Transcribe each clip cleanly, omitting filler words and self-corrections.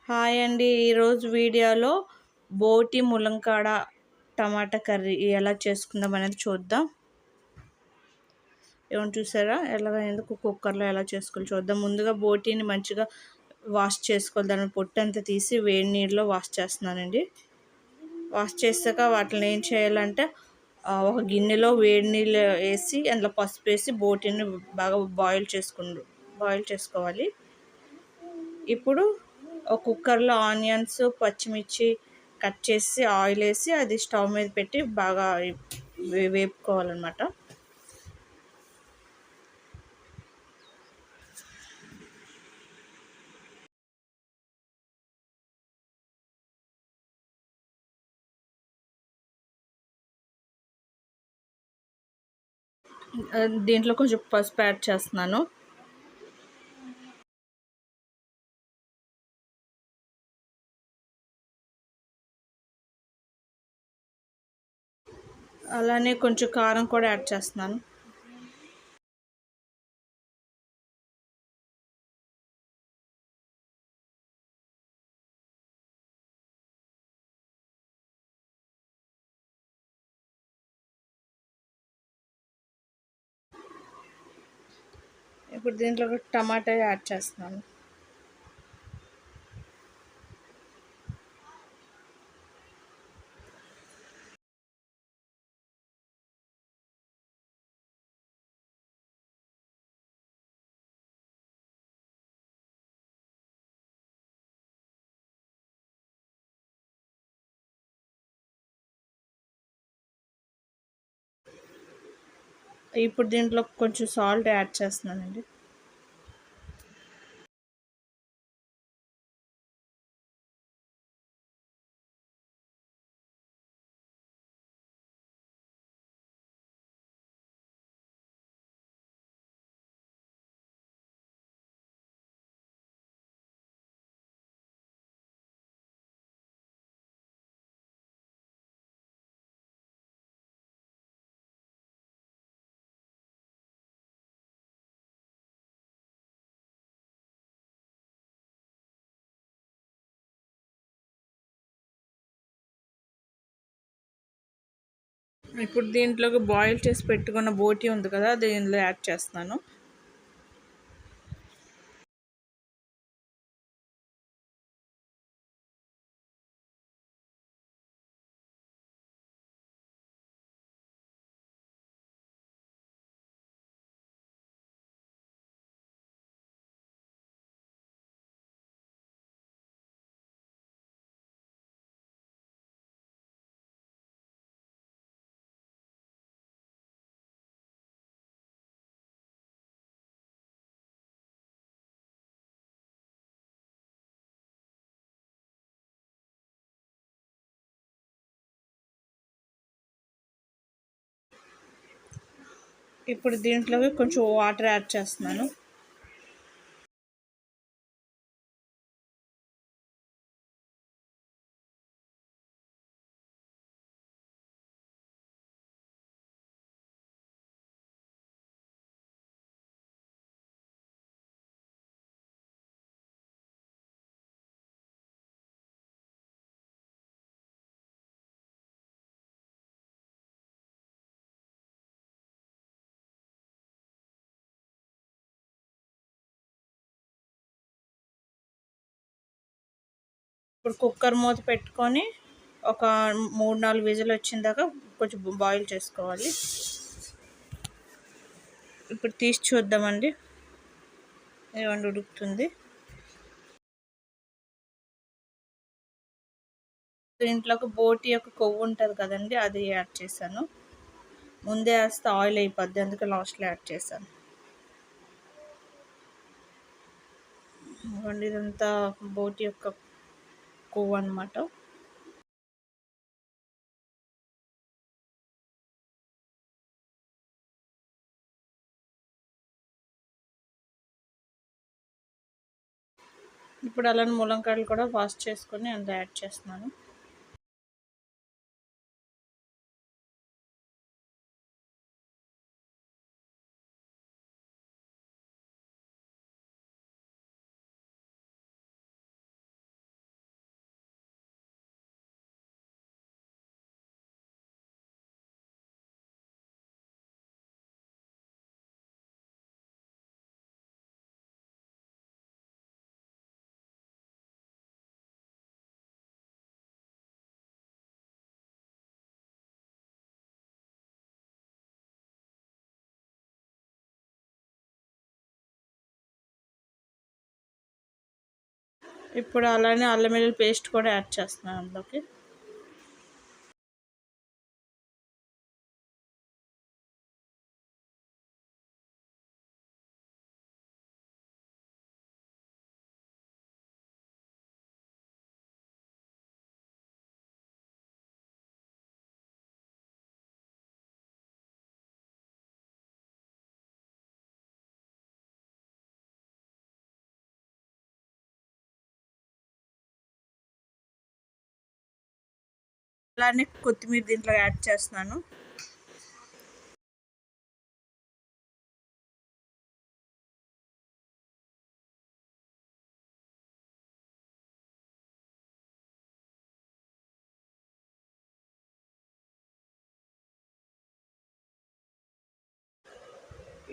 Hi అండి. ఈరోజు వీడియోలో బోటి ములంకాడ టమాటా కర్రీ ఎలా చేసుకుందాం అనేది చూద్దాం. ఏమన్నా చూసారా ఎందుకు కుక్కర్లో ఎలా చేసుకోవాలి చూద్దాం. ముందుగా బోటీని మంచిగా వాష్ చేసుకోవాలి. దాని పొట్టు అంతా తీసి వేడి నీళ్ళలో వాష్ చేస్తున్నానండి. వాష్ చేసాక వాటిని ఏం చేయాలంటే ఒక గిన్నెలో వేడి నీళ్ళు వేసి అందులో పసుపు వేసి బోటీని బాగా బాయిల్ చేసుకోవాలి. ఇప్పుడు ఒక కుక్కర్లో ఆనియన్స్, పచ్చిమిర్చి కట్ చేసి ఆయిల్ వేసి అది స్టవ్ మీద పెట్టి బాగా వేపుకోవాలన్నమాట. దీంట్లో కొంచెం పసుపు యాడ్ చేస్తున్నాను. అలానే కొంచెం కారం కూడా యాడ్ చేస్తున్నాను. ఇప్పుడు దీంట్లో టమాటా యాడ్ చేస్తున్నాను. ఇప్పుడు దీంట్లో కొంచెం సాల్ట్ యాడ్ చేస్తున్నానండి. ఇప్పుడు దీంట్లోకి బాయిల్ చేసి పెట్టుకున్న బోటీ ఉంది కదా, దీనిలో యాడ్ చేస్తున్నాను. ఇప్పుడు దీంట్లోకి కొంచెం వాటర్ యాడ్ చేస్తున్నాను. ఇప్పుడు కుక్కర్ మూత పెట్టుకొని ఒక 3-4 విజిల్ వచ్చిన దాకా కొంచెం బాయిల్ చేసుకోవాలి. ఇప్పుడు తీసి చూద్దామండి ఏమన్నా ఉడుకుతుంది. దీంట్లోకి బోటి యొక్క కొవ్వు ఉంటుంది కదండి, అది యాడ్ చేశాను. ముందే వేస్తే ఆయిల్ అయిపోద్ది, అందుకే లాస్ట్లో యాడ్ చేశాను. ఇదంతా బోటి యొక్క కొవ్వు అన్నమాట. ఇప్పుడు అలానే ములంకాయలు కూడా వాష్ చేసుకొని అందులో యాడ్ చేస్తున్నాను. ఇప్పుడు అలానే అల్లం వెల్లుల్లి పేస్ట్ కూడా యాడ్ చేస్తున్నాను అందులోకి. అలానే కొత్తిమీర దీంట్లో యాడ్ చేస్తున్నాను.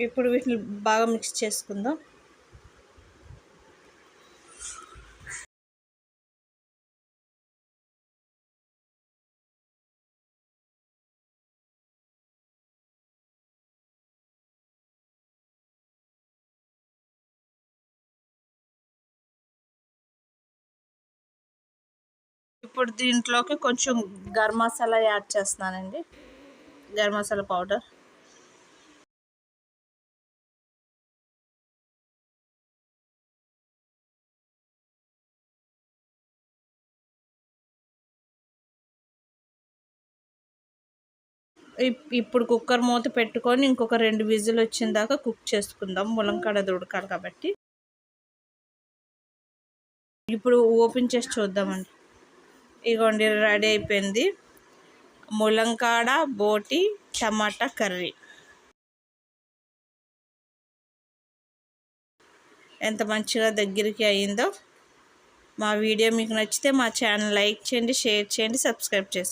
ఇప్పుడు వీటిని బాగా మిక్స్ చేసుకుందాం. ఇప్పుడు దీంట్లోకి కొంచెం గరం మసాలా యాడ్ చేస్తున్నానండి, గరం మసాలా పౌడర్. ఇప్పుడు కుక్కర్ మూత పెట్టుకొని ఇంకొక 2 విజిల్ వచ్చిన దాకా కుక్ చేసుకుందాం. ములంకాడ ఉడకాలి కాబట్టి. ఇప్పుడు ఓపెన్ చేసి చూద్దామండి. ఇగోండి రెడీ అయిపోయింది ములంకాడ బోటి టమాటా కర్రీ. ఎంత మంచిగా దగ్గరికి అయిందో. మా వీడియో మీకు నచ్చితే మా ఛానల్ లైక్ చేయండి, షేర్ చేయండి, సబ్స్క్రైబ్ చేసుకోండి.